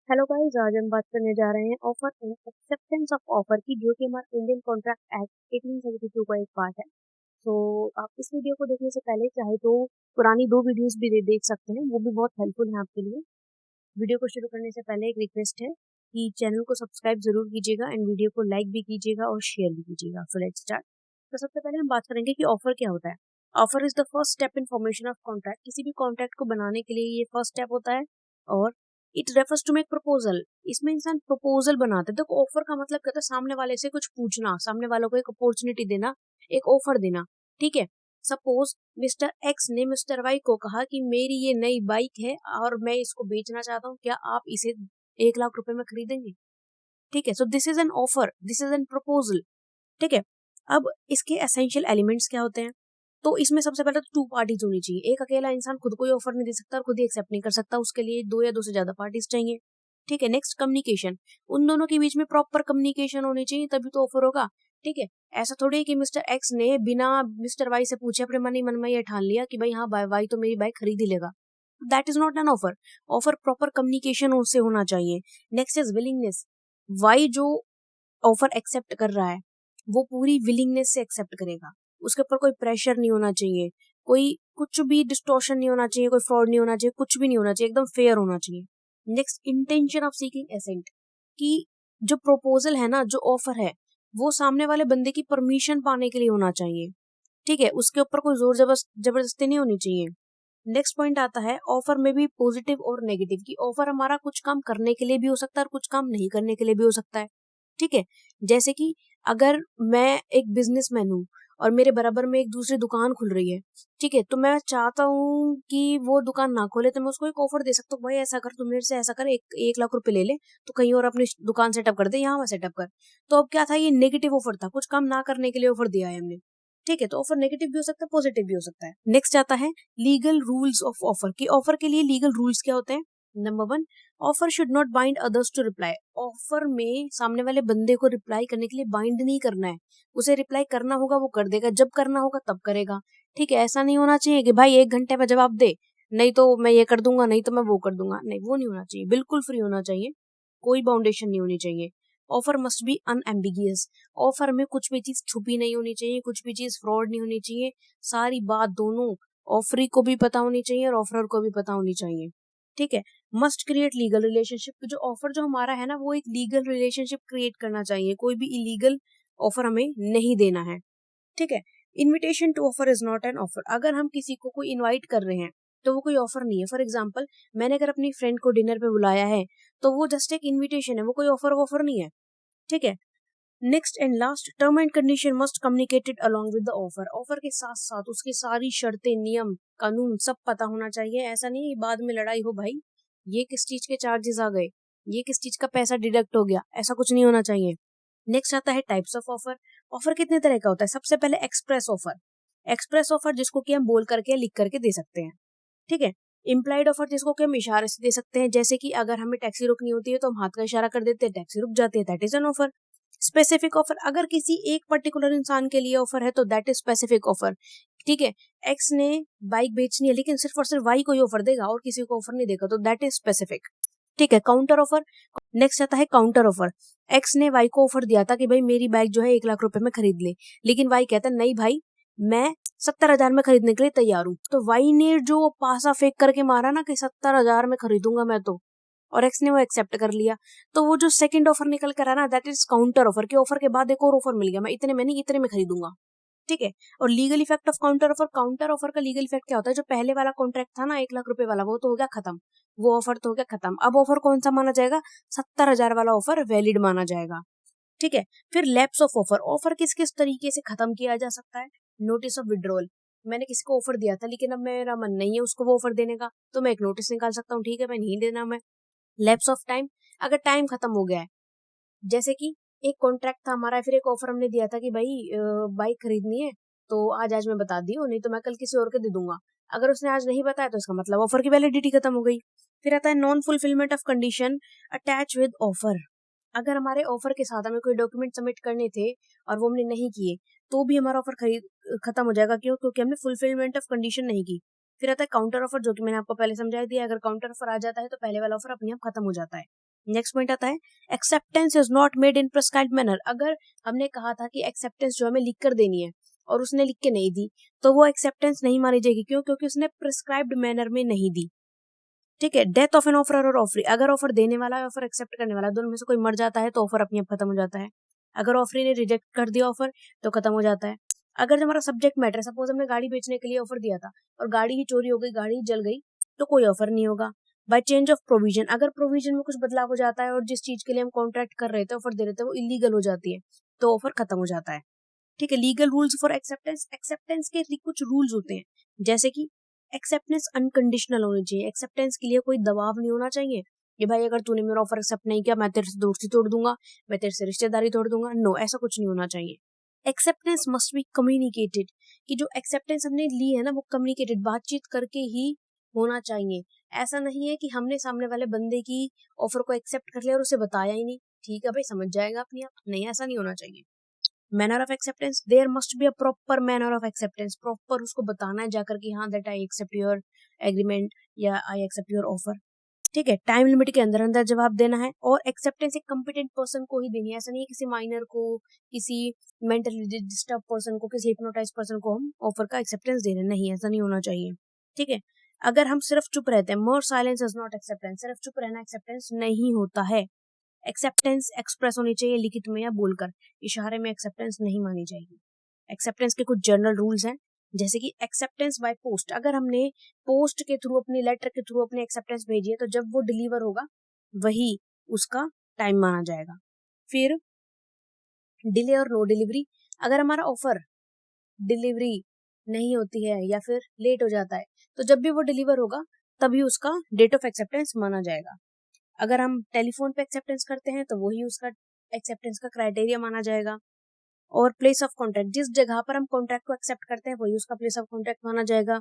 Hello guys, आज हम बात करने जा रहे हैं offer and acceptance of offer की, जो कि हमारा इंडियन कॉन्ट्रैक्ट एक्ट 1872 का एक पार्ट है। तो आप इस वीडियो को देखने से पहले चाहे तो पुरानी दो वीडियोस भी देख सकते हैं, वो भी बहुत हेल्पफुल है आपके लिए। वीडियो को शुरू करने से पहले एक रिक्वेस्ट है कि चैनल को सब्सक्राइब जरूर कीजिएगा एंड वीडियो को लाइक भी कीजिएगा और शेयर भी कीजिएगा। So let's start. तो सबसे पहले हम बात करेंगे कि ऑफर क्या होता है। Offer is the first step in formation of contract. किसी भी कॉन्ट्रैक्ट को बनाने के लिए ये फर्स्ट स्टेप होता है और it refers to make proposal. इसमें इंसान प्रपोजल बनाता है। देखो, ऑफर का मतलब क्या होता है? सामने वाले से कुछ पूछना, सामने वालों को एक अपॉर्चुनिटी देना, एक ऑफर देना। ठीक है। सपोज मिस्टर एक्स ने मिस्टर वाई को कहा कि मेरी ये नई बाइक है और मैं इसको बेचना चाहता हूँ, क्या आप इसे 1 लाख रुपए में खरीदेंगे? ठीक है। So this is an offer, this is an proposal. ठीक है। अब इसके एसेंशियल एलिमेंट्स क्या होते हैं? तो इसमें सबसे पहले तो 2 पार्टीज होनी चाहिए। एक अकेला इंसान खुद कोई ऑफर नहीं दे सकता और खुद ही एक्सेप्ट नहीं कर सकता, उसके लिए 2 या 2 से ज्यादा पार्टीज चाहिए। ठीक है। Next, communication. उन दोनों के बीच में प्रॉपर कम्युनिकेशन होनी चाहिए, तभी तो ऑफर होगा। ठीक है। ऐसा थोड़ी है कि मिस्टर एक्स ने बिना मिस्टर वाई से पूछे अपने मन ही मन में ये ठान लिया कि भाई हाँ, वाई तो मेरी बाइक खरीद ही लेगा। That is not an offer. Offer proper communication उससे होना चाहिए। Next is willingness. वाई जो ऑफर एक्सेप्ट कर रहा है वो पूरी विलिंगनेस से एक्सेप्ट करेगा। उसके ऊपर कोई प्रेशर नहीं होना चाहिए, कोई कुछ भी डिस्टॉर्शन नहीं होना चाहिए, कोई फ्रॉड नहीं होना चाहिए, कुछ भी नहीं होना चाहिए, एकदम फेयर होना चाहिए। Next, intention of seeking assent. कि जो प्रपोजल है ना, जो ऑफर है, वो सामने वाले बंदे की परमिशन पाने के लिए होना चाहिए। ठीक है। उसके ऊपर कोई जोर जबरदस्ती नहीं होनी चाहिए। नेक्स्ट पॉइंट आता है ऑफर में भी पॉजिटिव और नेगेटिव। की ऑफर हमारा कुछ काम करने के लिए भी हो सकता है और कुछ काम नहीं करने के लिए भी हो सकता है। ठीक है। जैसे कि अगर मैं एक बिजनेसमैन हूँ और मेरे बराबर में एक दूसरी दुकान खुल रही है, ठीक है, तो मैं चाहता हूँ कि वो दुकान ना खोले, तो मैं उसको एक ऑफर दे सकता हूँ, भाई ऐसा कर, तू मेरे से ऐसा कर, 1 लाख रुपए ले ले, तो कहीं और अपनी दुकान सेटअप कर दे, यहाँ वहां सेटअप कर। तो अब क्या था, ये नेगेटिव ऑफर था, कुछ काम ना करने के लिए ऑफर दिया है हमने। ठीक है। तो ऑफर नेगेटिव भी हो सकता है, पॉजिटिव भी हो सकता है। नेक्स्ट आता है लीगल रूल्स ऑफ ऑफर। की ऑफर के लिए लीगल रूल्स क्या होते हैं? Number 1, offer should not bind others to reply. Offer में सामने वाले बंदे को रिप्लाई करने के लिए बाइंड नहीं करना है। उसे रिप्लाई करना होगा वो कर देगा, जब करना होगा तब करेगा। ठीक है। ऐसा नहीं होना चाहिए कि भाई 1 घंटे में जवाब दे, नहीं तो मैं ये कर दूंगा, नहीं तो मैं वो कर दूंगा। नहीं, वो नहीं होना चाहिए। बिल्कुल फ्री होना चाहिए, कोई बाउंडेशन नहीं होनी चाहिए। Offer must be unambiguous. Offer में कुछ भी चीज छुपी नहीं होनी चाहिए, कुछ भी चीज फ्रॉड नहीं होनी चाहिए। सारी बात दोनों ऑफरी को भी पता होनी चाहिए और ऑफरर को भी पता होनी चाहिए। ठीक है। Must create legal relationship. जो ऑफर जो हमारा है ना, वो एक लीगल रिलेशनशिप क्रिएट करना चाहिए, कोई भी इलीगल ऑफर हमें नहीं देना है। ठीक है। Invitation to offer is not an offer. अगर हम किसी को कोई इनवाइट कर रहे हैं तो वो कोई ऑफर नहीं है। फॉर एग्जाम्पल, मैंने अगर अपनी फ्रेंड को डिनर पे बुलाया है तो वो जस्ट एक इन्विटेशन है, वो कोई ऑफर नहीं है। ठीक है। Next and last, term and condition must communicated along with the offer. Offer के साथ साथ उसकी सारी शर्तें, नियम कानून सब पता होना चाहिए। ऐसा नहीं बाद में लड़ाई हो, भाई ये किस चीज के चार्जेस आ गए, ये किस चीज का पैसा डिडक्ट हो गया, ऐसा कुछ नहीं होना चाहिए। नेक्स्ट आता है टाइप्स ऑफ ऑफर। ऑफर कितने तरह का होता है? सबसे पहले एक्सप्रेस ऑफर। एक्सप्रेस ऑफर जिसको कि हम बोल करके या लिख करके दे सकते हैं। ठीक है। इम्प्लाइड ऑफर जिसको कि हम इशारे से दे सकते हैं, जैसे कि अगर हमें टैक्सी रुकनी होती है तो हम हाथ का इशारा कर देते हैं, टैक्सी रुक जाती है, that is an offer. Specific offer, अगर किसी एक पर्टिकुलर इंसान के लिए ऑफर है तो दैट इज स्पेसिफिक ऑफर। ठीक है। एक्स ने बाइक बेचनी है लेकिन सिर्फ और सिर्फ वाई को ही ऑफर देगा और किसी को ऑफर नहीं देगा, तो दैट इज स्पेसिफिक। ठीक है। Counter offer. नेक्स्ट आता है काउंटर ऑफर। एक्स ने वाई को ऑफर दिया था कि भाई मेरी बाइक जो है 1 लाख रुपए में खरीद ले, लेकिन वाई कहता है नहीं भाई, मैं 70,000 में खरीदने के लिए तैयार हूँ। तो वाई ने जो पासा फेंक करके मारा ना कि 70,000 में खरीदूंगा मैं तो, और एक्स ने वो एक्सेप्ट कर लिया, तो वो जो सेकंड ऑफर निकल कर आना, दैट इज काउंटर ऑफर। के ऑफर के बाद एक और ऑफर मिल गया, मैं इतने में नहीं इतने में खरीदूंगा। ठीक है। और legal effect of counter offer. Counter offer का लीगल इफेक्ट क्या होता है? जो पहले वाला कॉन्ट्रैक्ट था ना 1 लाख रुपए वाला, वो तो हो गया खत्म, वो ऑफर तो हो गया खत्म। अब ऑफर कौन सा माना जाएगा? 70,000 वाला ऑफर वैलिड माना जाएगा। ठीक है। फिर लैप्स ऑफ ऑफर। ऑफर किस किस तरीके से खत्म किया जा सकता है? Notice of withdrawal. मैंने किसी को ऑफर दिया था लेकिन अब मेरा मन नहीं है उसको वो ऑफर देने का, तो मैं एक नोटिस निकाल सकता हूँ, ठीक है मैं नहीं देना मैं। Lapse of time. अगर टाइम खत्म हो गया है, जैसे कि एक कॉन्ट्रैक्ट था हमारा, फिर एक ऑफर हमने दिया था कि भाई बाइक खरीदनी है तो आज आज मैं बता दी हूँ, नहीं तो मैं कल किसी और को दे दूंगा। अगर उसने आज नहीं बताया तो इसका मतलब ऑफर की वैलिडिटी खत्म हो गई। फिर आता है non fulfilment of condition attach with offer. अगर हमारे ऑफर के साथ हमें कोई डॉक्यूमेंट सबमिट करने थे और वो हमने नहीं किए, तो भी हमारा ऑफर खत्म हो जाएगा। क्यों? क्योंकि हमने फुलफिलमेंट ऑफ कंडीशन नहीं की। फिर आता है काउंटर ऑफर, जो कि मैंने आपको पहले समझा दिया। अगर काउंटर ऑफर आ जाता है तो पहले वाला ऑफर अपने आप खत्म हो जाता है। नेक्स्ट पॉइंट आता है acceptance is not made in prescribed manner. अगर हमने कहा था कि एक्सेप्टेंस जो हमें लिख कर देनी है और उसने लिख के नहीं दी तो वो एक्सेप्टेंस नहीं मानी जाएगी। क्यों? क्योंकि उसने प्रिस्क्राइब्ड मैनर में नहीं दी। ठीक है। डेथ ऑफ एन ऑफर और ऑफरी, अगर ऑफर देने वाला है ऑफर एक्सेप्ट करने वाला, दोनों में से कोई मर जाता है तो ऑफर अपने आप खत्म हो जाता है। अगर ऑफरी ने रिजेक्ट कर दिया ऑफर तो खत्म हो जाता है। अगर हमारा सब्जेक्ट मैटर, सपोज हमने गाड़ी बेचने के लिए ऑफर दिया था और गाड़ी ही चोरी हो गई, गाड़ी जल गई, तो कोई ऑफर नहीं होगा। बाय चेंज ऑफ प्रोविजन, अगर प्रोविजन में कुछ बदलाव हो जाता है और जिस चीज के लिए हम कॉन्ट्रैक्ट कर रहे थे, ऑफर दे रहे थे, वो इलीगल हो जाती है तो ऑफर खत्म हो जाता है। ठीक है। Legal rules for acceptance, acceptance के कुछ रूल्स होते हैं, जैसे कि एक्सेप्टेंस अनकंडीशनल होनी चाहिए। एक्सेप्टेंस के लिए कोई दबाव नहीं होना चाहिए कि भाई अगर तूने मेरा ऑफर एक्सेप्ट नहीं किया मैं तेरे से दोस्ती तोड़ दूंगा, मैं तेरे से रिश्तेदारी तोड़ दूंगा। नो, ऐसा कुछ नहीं होना चाहिए। एक्सेप्टेंस मस्ट बी कम्युनिकेटेड, कि जो एक्सेप्टेंस हमने ली है ना वो कम्युनिकेटेड, बातचीत करके ही होना चाहिए। ऐसा नहीं है कि हमने सामने वाले बंदे की ऑफर को एक्सेप्ट कर लिया और उसे बताया ही नहीं, ठीक है भाई समझ जाएगा अपनी आप, नहीं ऐसा नहीं होना चाहिए। Manner of acceptance, there must be a proper manner of acceptance, proper उसको बताना है जाकर कि हाँ that I accept your agreement या आई एक्सेप्ट योर ऑफर। ठीक है। टाइम लिमिट के अंदर अंदर जवाब देना है और एक्सेप्टेंस एक कॉम्पिटेंट पर्सन को ही देनी है। ऐसा नहीं है किसी माइनर को, किसी मेंटली डिस्टर्ब पर्सन को, किसी हिप्नोटाइज पर्सन को हम ऑफर का एक्सेप्टेंस दे रहे हैं, नहीं ऐसा नहीं होना चाहिए। ठीक है। अगर हम सिर्फ चुप रहते हैं, मोर साइलेंस इज नॉट एक्सेप्टेंस, सिर्फ चुप रहना एक्सेप्टेंस नहीं होता है। एक्सेप्टेंस एक्सप्रेस होनी चाहिए लिखित में या बोलकर, इशारे में एक्सेप्टेंस नहीं मानी जाएगी। एक्सेप्टेंस के कुछ जनरल रूल्स हैं, जैसे कि एक्सेप्टेंस बाय पोस्ट, अगर हमने पोस्ट के थ्रू, अपनी लेटर के थ्रू अपनी एक्सेप्टेंस भेजी है तो जब वो डिलीवर होगा वही उसका टाइम माना जाएगा। फिर डिले और नो डिलीवरी, अगर हमारा ऑफर डिलीवरी नहीं होती है या फिर लेट हो जाता है तो जब भी वो डिलीवर होगा तभी उसका डेट ऑफ एक्सेप्टेंस माना जाएगा। अगर हम टेलीफोन पे एक्सेप्टेंस करते हैं तो वही उसका एक्सेप्टेंस का क्राइटेरिया माना जाएगा। और प्लेस ऑफ कॉन्ट्रैक्ट, जिस जगह पर हम कॉन्ट्रैक्ट को एक्सेप्ट करते हैं वही उसका प्लेस ऑफ कॉन्ट्रैक्ट माना जाएगा।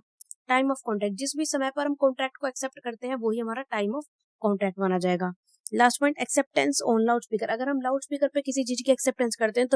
टाइम ऑफ कॉन्ट्रैक्ट, जिस भी समय पर हम कॉन्ट्रैक्ट को एक्सेप्ट करते हैं वही हमारा टाइम ऑफ कॉन्ट्रैक्ट माना जाएगा। Last point acceptance on loud speaker, अगर हम लाउड स्पीकर पे किसी चीज की एक्सेप्टेंस करते हैं तो